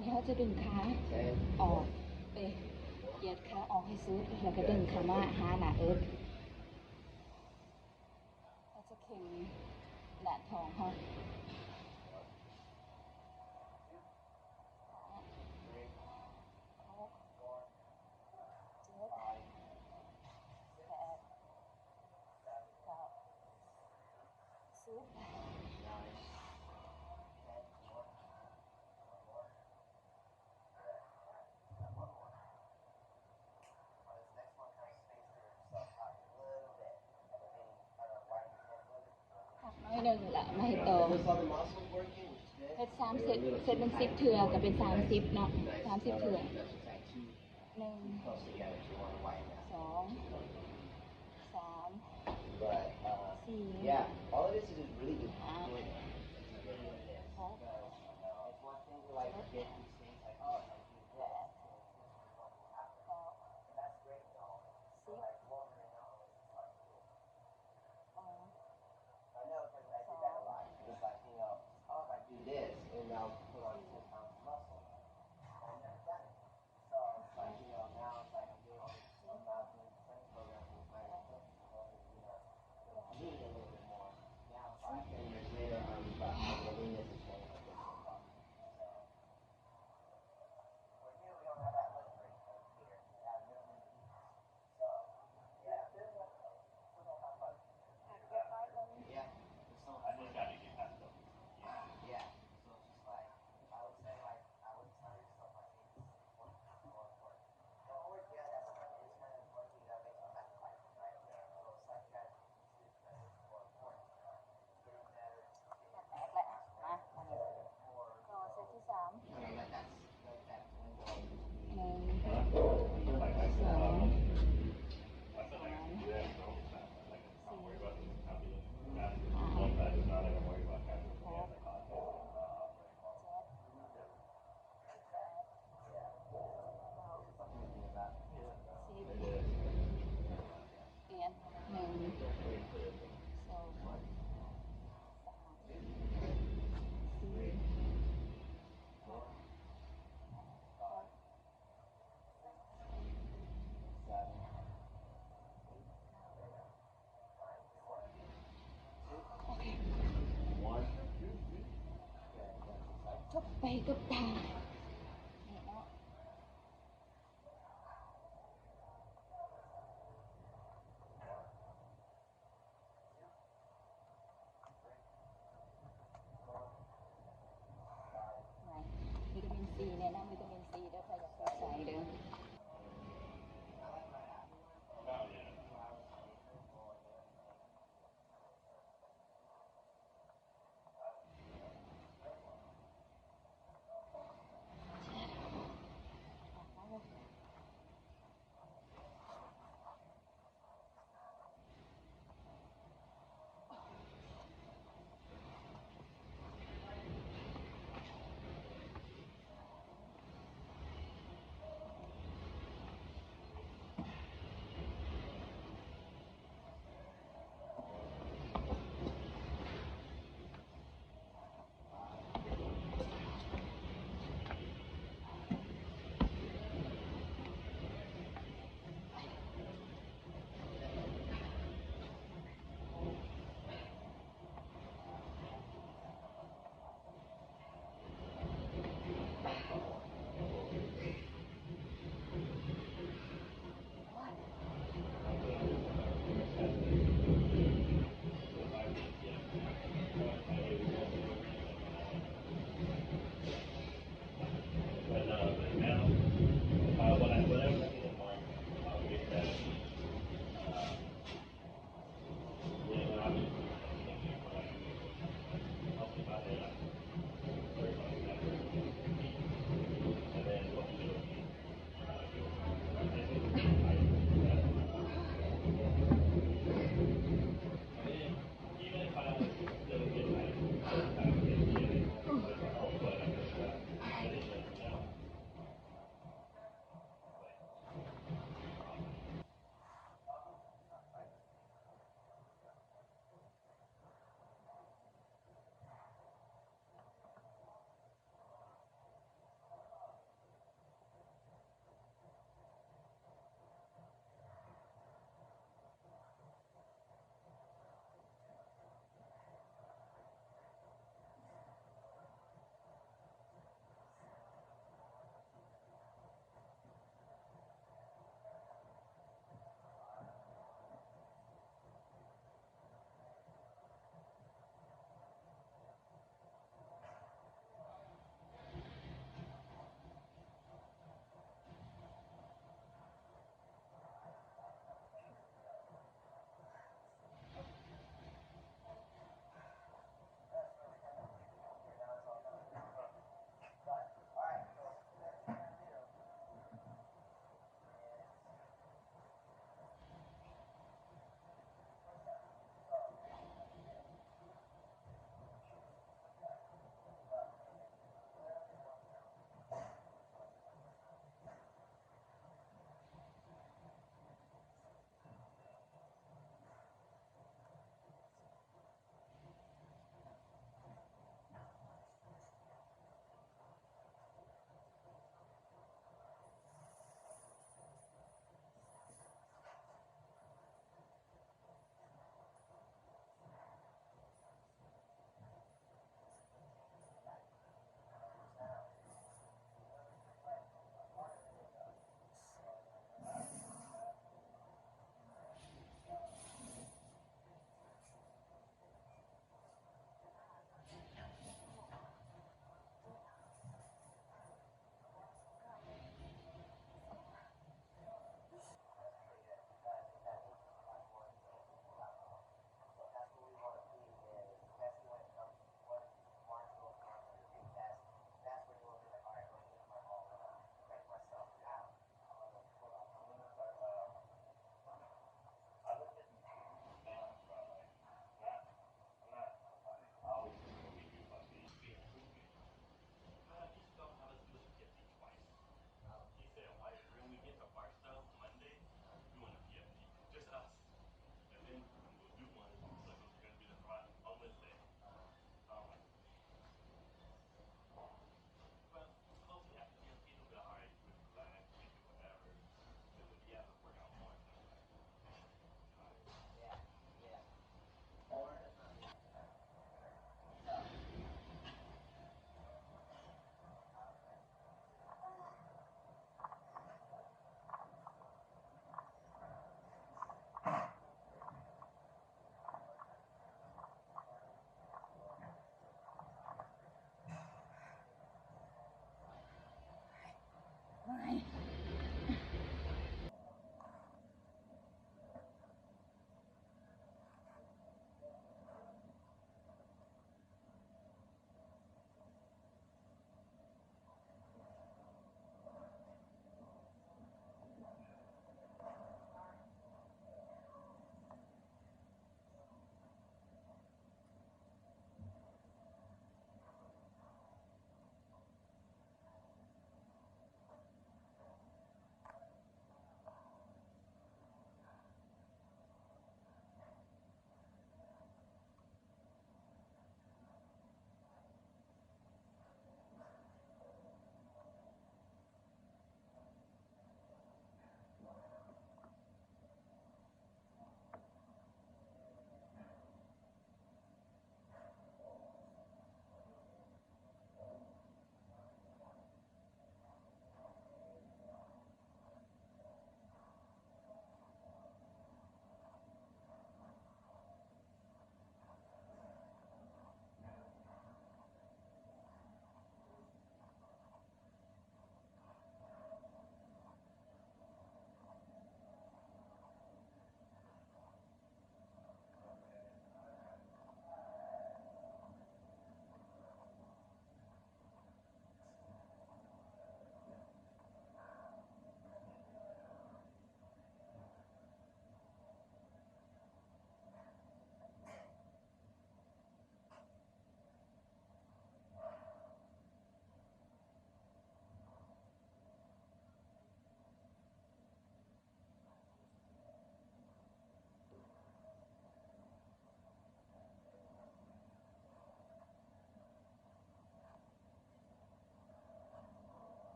นี้เขาจะดึงขาออกเหยียดขาออกให้สุดแล้วก็ดึงขามาหาหน้าเอิร์ธเราจะเข่งหน้าท้องเขาน้อยหนึ่งละไม่ให้โตเฮ็ด3 เซตเป็น10 เถื่อก็เป็น30เนาะ30 เถื่อ1 2 3 4 จบไปกับตาวิตามินซีแนะนำวิตามินซีเด้อค่ะอยากใส่เด้อ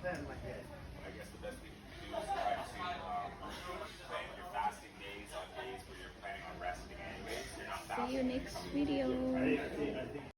I guess the best thing to do is try to plan your fasting days on days where you're planning on resting anyways. You're not See you fasting. next video.